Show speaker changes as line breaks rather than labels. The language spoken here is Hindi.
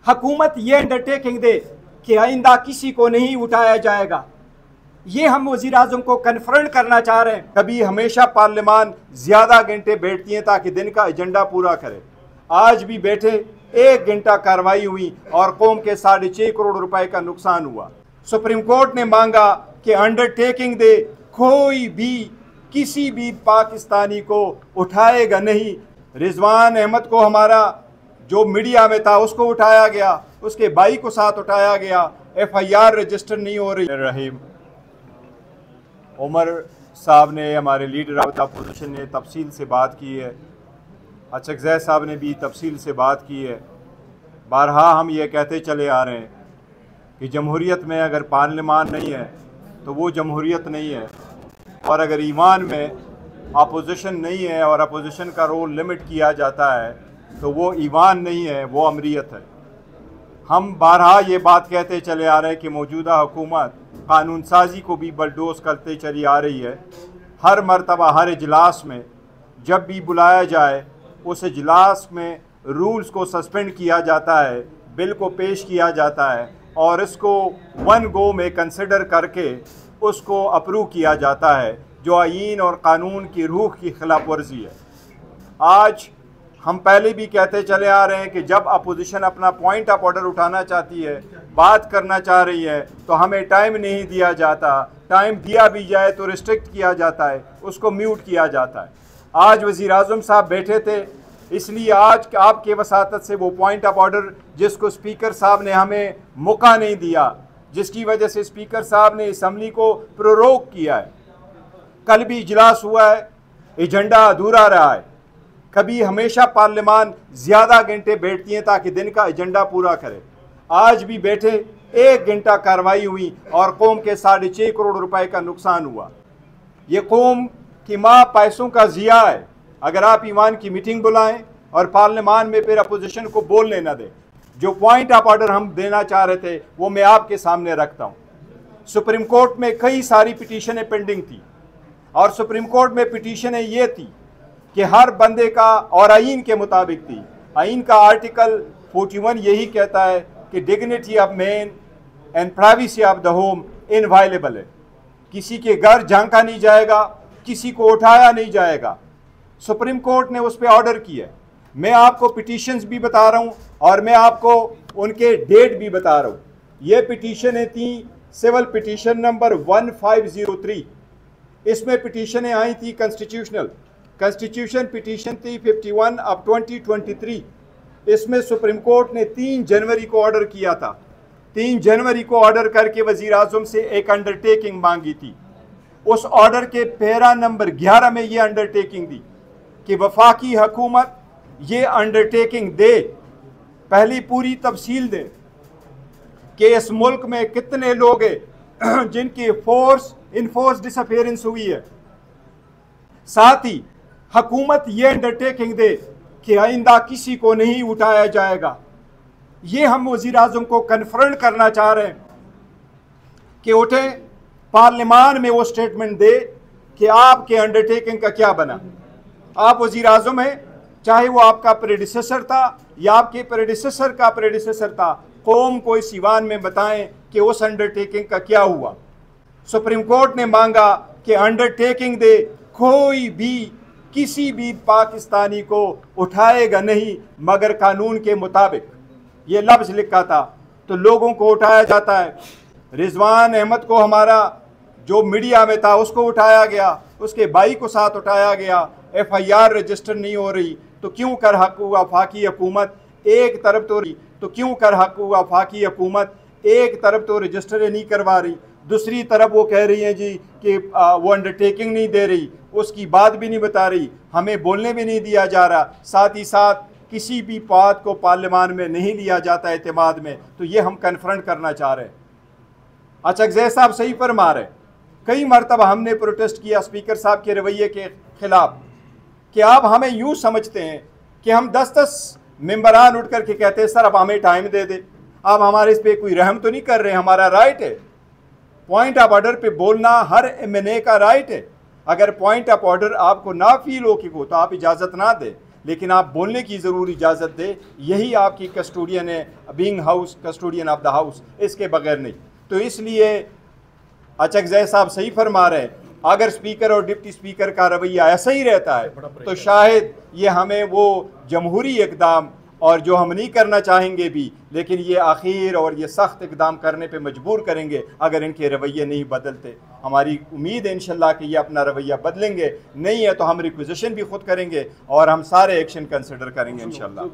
हुकूमत ये अंडरटेकिंग दे कि आइंदा किसी को नहीं उठाया जाएगा। ये हम वज़ीर आज़म को कन्फ्रंट करना चाह रहे हैं। कभी हमेशा पार्लियामान ज़्यादा घंटे बैठती है ताकि दिन का एजेंडा पूरा करे। आज भी बैठे 1 घंटा कार्रवाई हुई और कौम के 6.5 करोड़ रुपए का नुकसान हुआ। सुप्रीम कोर्ट ने मांगा कि अंडरटेकिंग दे, कोई भी किसी भी पाकिस्तानी को उठाएगा नहीं। रिजवान अहमद को हमारा जो मीडिया में था उसको उठाया गया, उसके भाई को साथ उठाया गया, FIR रजिस्टर नहीं हो रही। उमर साहब ने, हमारे लीडर ऑफ अपोजिशन ने तफसील से बात की है, अचकज़ै साहब ने भी तफसील से बात की है। बारहा हम ये कहते चले आ रहे हैं कि जमहूरियत में अगर पार्लियामान नहीं है तो वो जमहूरियत नहीं है, और अगर ईमान में अपोजिशन नहीं है और अपोजिशन का रोल लिमिट किया जाता है तो वो ईमान नहीं है, वो अमरीयत है। हम बारहा ये बात कहते चले आ रहे हैं कि मौजूदा हुकूमत कानून साजी को भी बलडोज करते चली आ रही है। हर मरतबा हर इजलास में जब भी बुलाया जाए उस इजलास में रूल्स को सस्पेंड किया जाता है, बिल को पेश किया जाता है और इसको वन गो में कंसिडर करके उसको अप्रूव किया जाता है, जो आईन और कानून की रूह की खिलाफ वर्जी है। आज हम पहले भी कहते चले आ रहे हैं कि जब अपोजिशन अपना पॉइंट ऑफ ऑर्डर उठाना चाहती है, बात करना चाह रही है, तो हमें टाइम नहीं दिया जाता। टाइम दिया भी जाए तो रिस्ट्रिक्ट किया जाता है, उसको म्यूट किया जाता है। आज वज़ीर आज़म साहब बैठे थे, इसलिए आज आपके वसातत से वो पॉइंट ऑफ ऑर्डर जिसको स्पीकर साहब ने हमें मौका नहीं दिया, जिसकी वजह से स्पीकर साहब ने असम्बली को प्रोरोग किया है। कल भी इजलास हुआ है, एजेंडा अधूरा रहा है। कभी हमेशा पार्लियामान ज़्यादा घंटे बैठती हैं ताकि दिन का एजेंडा पूरा करे। आज भी बैठे 1 घंटा कार्रवाई हुई और कौम के 6.5 करोड़ रुपए का नुकसान हुआ। ये कौम की माँ पैसों का ज़िया है। अगर आप ईमान की मीटिंग बुलाएं और पार्लियामान में फिर अपोजिशन को बोलने न दें, जो पॉइंट ऑफ ऑर्डर हम देना चाह रहे थे वो मैं आपके सामने रखता हूँ। सुप्रीम कोर्ट में कई सारी पिटीशनें पेंडिंग थी और सुप्रीम कोर्ट में पिटीशनें ये थी कि हर बंदे का, और आइन के मुताबिक थी, आइन का आर्टिकल 41 यही कहता है कि dignity of man and privacy of the home inviolable है। किसी के घर झांका नहीं जाएगा, किसी को उठाया नहीं जाएगा। सुप्रीम कोर्ट ने उस पर ऑर्डर किया। मैं आपको पिटीशंस भी बता रहा हूँ और मैं आपको उनके डेट भी बता रहा हूँ। ये पिटीशनें थी सिविल पिटीशन नंबर 1503। इसमें पिटीशनें आई थी कॉन्स्टिट्यूशन पिटीशन थी 51 ऑफ 2023। इसमें सुप्रीम कोर्ट ने 3 जनवरी को ऑर्डर किया था। 3 जनवरी को ऑर्डर करके वज़ीर आज़म से एक अंडरटेकिंग मांगी थी। उस ऑर्डर के पैरा नंबर 11 में ये अंडरटेकिंग दी कि वफाकी हुकूमत ये अंडरटेकिंग दे, पहली पूरी तफसील दे कि इस मुल्क में कितने लोग हैं जिनकी इनफोर्स डिसअपीयरेंस हुई है। साथ ही हुकूमत ये अंडरटेकिंग दे कि आइंदा किसी को नहीं उठाया जाएगा। ये हम वज़ीर आज़म को कन्फ्रंट करना चाह रहे हैं कि उठे, पार्लियामान में वो स्टेटमेंट दे कि आपके अंडरटेकिंग का क्या बना। आप वज़ीर आज़म हैं, चाहे वो आपका प्रेडिसेसर था या आपके प्रेडिसेसर का प्रेडिसेसर था, कौम को इस ईवान में बताएं कि उस अंडरटेकिंग का क्या हुआ। सुप्रीम कोर्ट ने मांगा कि अंडरटेकिंग दे, कोई भी किसी भी पाकिस्तानी को उठाएगा नहीं मगर कानून के मुताबिक। ये लफ्ज़ लिखा था तो लोगों को उठाया जाता है। रिजवान अहमद को हमारा जो मीडिया में था उसको उठाया गया, उसके भाई को साथ उठाया गया। FIR रजिस्टर नहीं हो रही तो क्यों कर हक वफाकी हुकूमत एक तरफ एक तरफ तो रजिस्टर नहीं करवा रही, दूसरी तरफ वो कह रही है जी कि वो अंडरटेकिंग नहीं दे रही, उसकी बात भी नहीं बता रही, हमें बोलने भी नहीं दिया जा रहा। साथ ही साथ किसी भी बात को पार्लियामान में नहीं लिया जाता एतमाद में। तो ये हम कन्फ्रंट करना चाह रहे हैं। अचकज़ै साहब सही फरमा रहे। कई मरतबा हमने प्रोटेस्ट किया स्पीकर साहब के रवैये के ख़िलाफ़ कि आप हमें यूँ समझते हैं कि हम 10-10 मेंबरान उठ कर के कहते हैं सर अब हमें टाइम दे दे, आप हमारे इस पर कोई रहम तो नहीं कर रहे, हमारा राइट है पॉइंट ऑफ ऑर्डर पे बोलना, हर MNA का राइट है। अगर पॉइंट ऑफ ऑर्डर आपको ना फील हो कि हो तो आप इजाज़त ना दें, लेकिन आप बोलने की ज़रूर इजाज़त दे, यही आपकी कस्टोडियन है, being house custodian of the house, इसके बगैर नहीं। तो इसलिए अचकज़ई साहब सही फरमा रहे हैं, अगर स्पीकर और डिप्टी स्पीकर का रवैया ऐसा ही रहता है तो शायद ये हमें वो जमहूरी इक़दाम और जो हम नहीं करना चाहेंगे भी, लेकिन ये आखिर और ये सख्त इक़दाम करने पे मजबूर करेंगे अगर इनके रवैये नहीं बदलते। हमारी उम्मीद है इंशाल्लाह कि ये अपना रवैया बदलेंगे, नहीं है तो हम रिक्वेजिशन भी खुद करेंगे और हम सारे एक्शन कंसिडर करेंगे इंशाल्लाह।